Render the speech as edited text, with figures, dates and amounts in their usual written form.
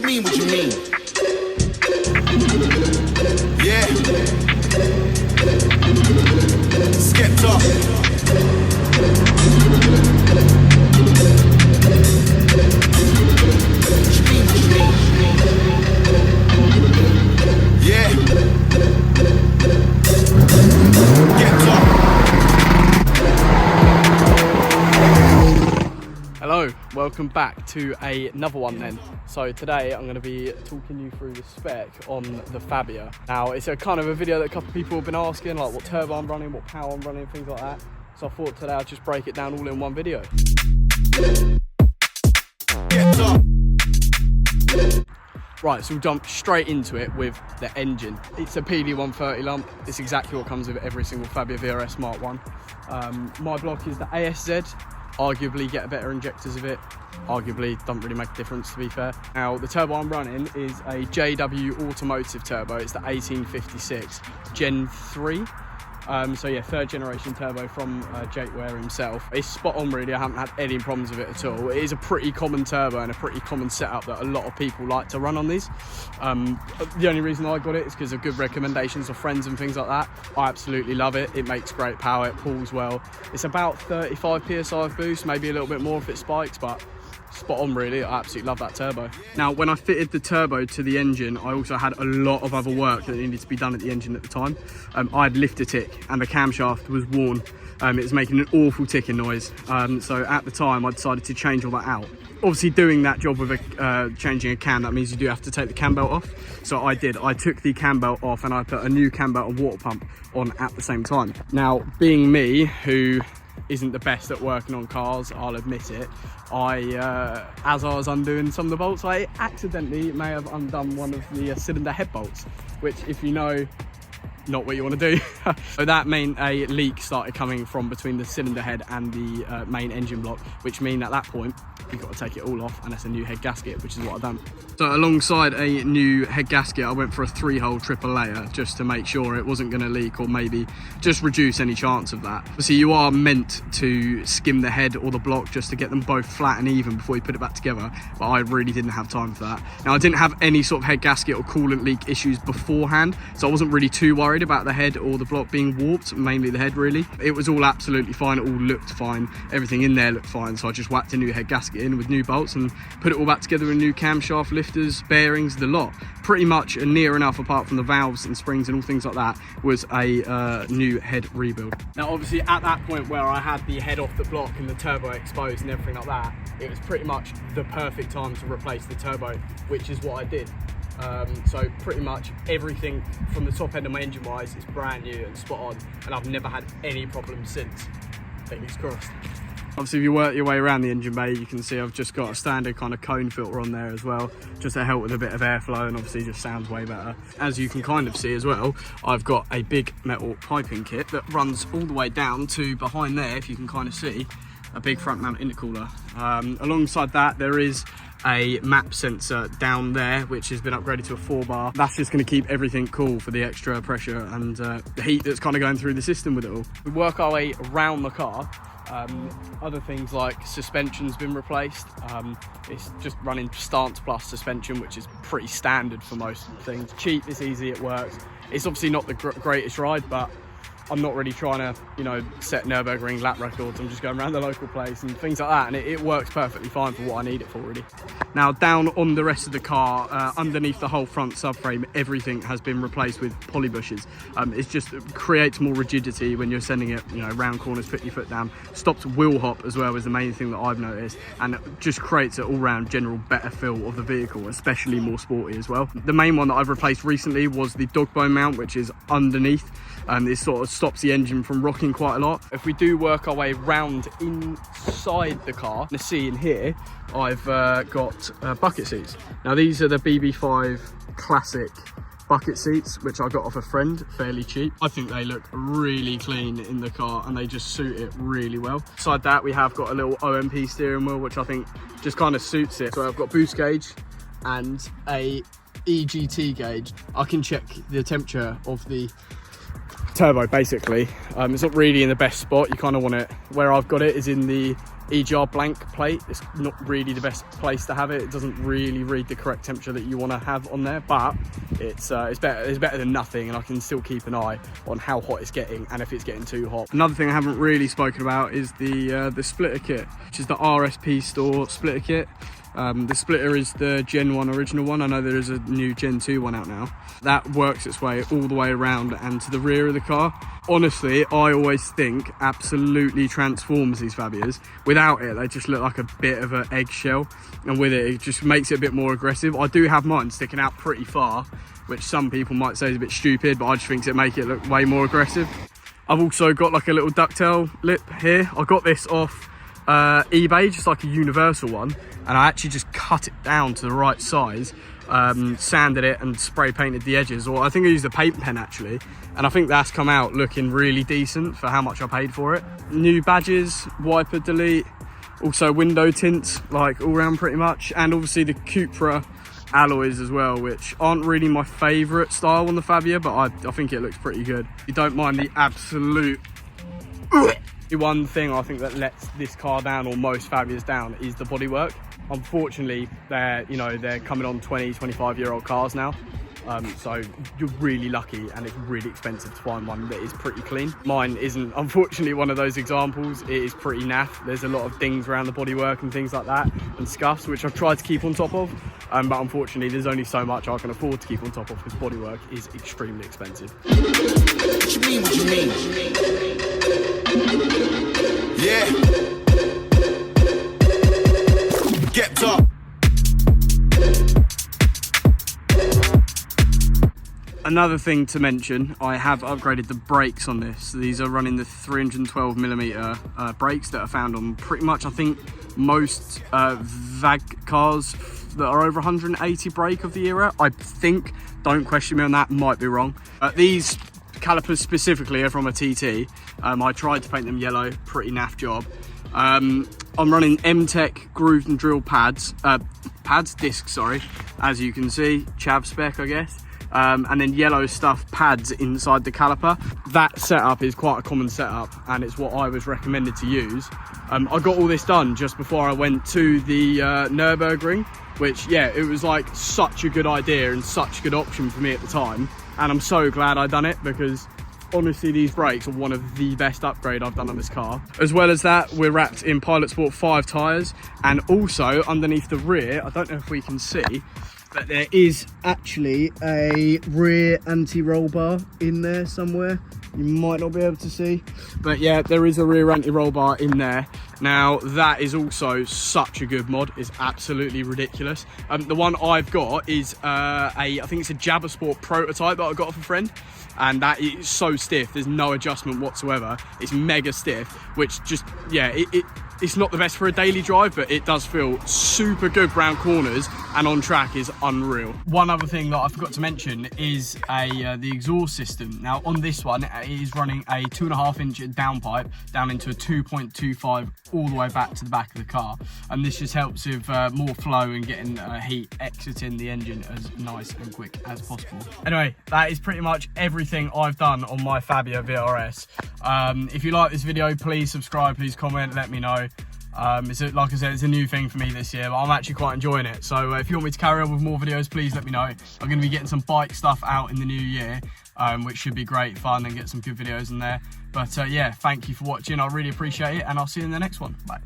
you mean? What you mean? Yeah. Skepta. Yeah. Hello, welcome back to another one then. So today I'm going to be talking you through the spec on the Fabia. Now it's a kind of a video that a couple of people have been asking, like what turbo I'm running, what power I'm running, things like that. So I thought today I'd just break it down all in one video. Right, so we'll jump straight into it with the engine. It's a PD130 lump. It's exactly what comes with every single Fabia VRS Mark 1. My block is the ASZ. Arguably get a better injectors of it. Arguably doesn't really make a difference, to be fair. Now the turbo I'm running is a JW Automotive turbo. It's the 1856 Gen 3. So yeah, third generation turbo from Jake Ware himself. It's spot on really, I haven't had any problems with it at all. It is a pretty common turbo and a pretty common setup that a lot of people like to run on these. The only reason I got it is because of good recommendations of friends and things like that. I absolutely love it. It makes great power, it pulls well. It's about 35 PSI of boost, maybe a little bit more if it spikes, but spot on really. I absolutely love that turbo. Now when I fitted the turbo to the engine, I also had a lot of other work that needed to be done at the engine at the time. I had lifter tick and the camshaft was worn. It was making an awful ticking noise. So at the time I decided to change all that out. Obviously doing that job with changing a cam, that means you do have to take the cam belt off. So I did, I took the cam belt off and I put a new cam belt and water pump on at the same time. Now being me, who isn't the best at working on cars, I'll admit it, as I was undoing some of the bolts, I accidentally may have undone one of the cylinder head bolts, which, if you know, not what you want to do. So that meant a leak started coming from between the cylinder head and the main engine block, which mean at that point you've got to take it all off, and that's a new head gasket, which is what I've done. So alongside a new head gasket, I went for a 3-hole triple layer just to make sure it wasn't going to leak, or maybe just reduce any chance of that. Obviously you are meant to skim the head or the block just to get them both flat and even before you put it back together, but I really didn't have time for that. Now I didn't have any sort of head gasket or coolant leak issues beforehand, so I wasn't really too worried about the head or the block being warped, mainly the head really. It was all absolutely fine, it all looked fine, everything in there looked fine, so I just whacked a new head gasket in with new bolts and put it all back together with new camshaft, lifters, bearings, the lot. Pretty much near enough, apart from the valves and springs and all things like that, was a new head rebuild. Now obviously at that point where I had the head off the block and the turbo exposed and everything like that, it was pretty much the perfect time to replace the turbo, which is what I did. So pretty much everything from the top end of my engine wise is brand new and spot on, and I've never had any problems since. Fingers crossed. Obviously if you work your way around the engine bay, you can see I've just got a standard kind of cone filter on there as well, just to help with a bit of airflow, and obviously just sounds way better. As you can kind of see as well, I've got a big metal piping kit that runs all the way down to behind there, if you can kind of see, a big front mount intercooler. Alongside that there is a map sensor down there, which has been upgraded to a 4-bar. That's just going to keep everything cool for the extra pressure and the heat that's kind of going through the system with it all. We work our way around the car. Other things like suspension's been replaced. It's just running stance plus suspension, which is pretty standard for most things. Cheap, it's easy, it works. It's obviously not the greatest ride, but I'm not really trying to, you know, set Nürburgring lap records. I'm just going around the local place and things like that, and it works perfectly fine for what I need it for, really. Now, down on the rest of the car, underneath the whole front subframe, everything has been replaced with poly bushes. It just creates more rigidity when you're sending it, you know, round corners, put your foot down. Stops wheel hop as well, is the main thing that I've noticed, and it just creates an all-round general better feel of the vehicle, especially more sporty as well. The main one that I've replaced recently was the dog bone mount, which is underneath. This sort of stops the engine from rocking quite a lot. If we do work our way round inside the car, you see in here, I've got bucket seats. Now these are the BB5 Classic bucket seats, which I got off a friend fairly cheap. I think they look really clean in the car and they just suit it really well. Beside that, we have got a little OMP steering wheel, which I think just kind of suits it. So I've got boost gauge and a EGT gauge. I can check the temperature of the turbo basically. It's not really in the best spot. You kind of want it, where I've got it is in the EGR blank plate. It's not really the best place to have it. It doesn't really read the correct temperature that you want to have on there, but it's better than nothing, and I can still keep an eye on how hot it's getting and if it's getting too hot. Another thing I haven't really spoken about is the splitter kit, which is the RSP store splitter kit. The splitter is the Gen 1 original one. I know there is a new Gen 2 one out now. That works its way all the way around and to the rear of the car. Honestly, I always think absolutely transforms these Fabias. Without it, they just look like a bit of an eggshell, and with it, it just makes it a bit more aggressive. I do have mine sticking out pretty far, which some people might say is a bit stupid, but I just think it make it look way more aggressive. I've also got like a little ducktail lip here. I got this off eBay, just like a universal one, and I actually just cut it down to the right size, sanded it and spray painted the edges, or I think I used a paint pen actually, and I think that's come out looking really decent for how much I paid for it. New badges, wiper delete, also window tints, like all round pretty much, and obviously the Cupra alloys as well, which aren't really my favourite style on the Fabia, but I think it looks pretty good. You don't mind the absolute one thing I think that lets this car down, or most Fabias down, is the bodywork. Unfortunately, they're coming on 20-25-year-old cars now, so you're really lucky, and it's really expensive to find one that is pretty clean. Mine isn't, unfortunately, one of those examples. It is pretty naff. There's a lot of dings around the bodywork and things like that, and scuffs, which I've tried to keep on top of, but unfortunately there's only so much I can afford to keep on top of, because bodywork is extremely expensive. What you mean, what you mean? Yeah. Get up. Another thing to mention, I have upgraded the brakes on this. These are running the 312mm brakes that are found on pretty much, I think, most VAG cars that are over 180 brake of the era. I think, don't question me on that, might be wrong. These calipers specifically are from a TT. I tried to paint them yellow, pretty naff job. I'm running M-Tech grooved and drill discs, as you can see, chav spec, I guess. And then yellow stuff pads inside the caliper. That setup is quite a common setup, and it's what I was recommended to use. I got all this done just before I went to the Nürburgring, which, yeah, it was like such a good idea and such a good option for me at the time. And I'm so glad I done it, because honestly, these brakes are one of the best upgrade I've done on this car. As well as that, we're wrapped in Pilot Sport 5 tyres, and also underneath the rear, I don't know if we can see, but there is actually a rear anti-roll bar in there somewhere. You might not be able to see, but yeah, there is a rear anti-roll bar in there. Now, that is also such a good mod. It's absolutely ridiculous. The one I've got is I think it's a Jabba Sport prototype that I got off a friend, and that is so stiff. There's no adjustment whatsoever. It's mega stiff, which just, yeah, it's not the best for a daily drive, but it does feel super good round corners, and on track is unreal. One other thing that I forgot to mention is the exhaust system. Now, on this one, it is running a 2.5-inch downpipe down into a 2.25 all the way back to the back of the car, and this just helps with more flow and getting heat exiting the engine as nice and quick as possible. Anyway, that is pretty much everything I've done on my Fabia VRS. If you like this video, please subscribe, please comment, let me know. Like I said, it's a new thing for me this year, but I'm actually quite enjoying it. So if you want me to carry on with more videos, please let me know. I'm going to be getting some bike stuff out in the new year, which should be great fun, and get some good videos in there. But yeah, thank you for watching. I really appreciate it, and I'll see you in the next one. Bye.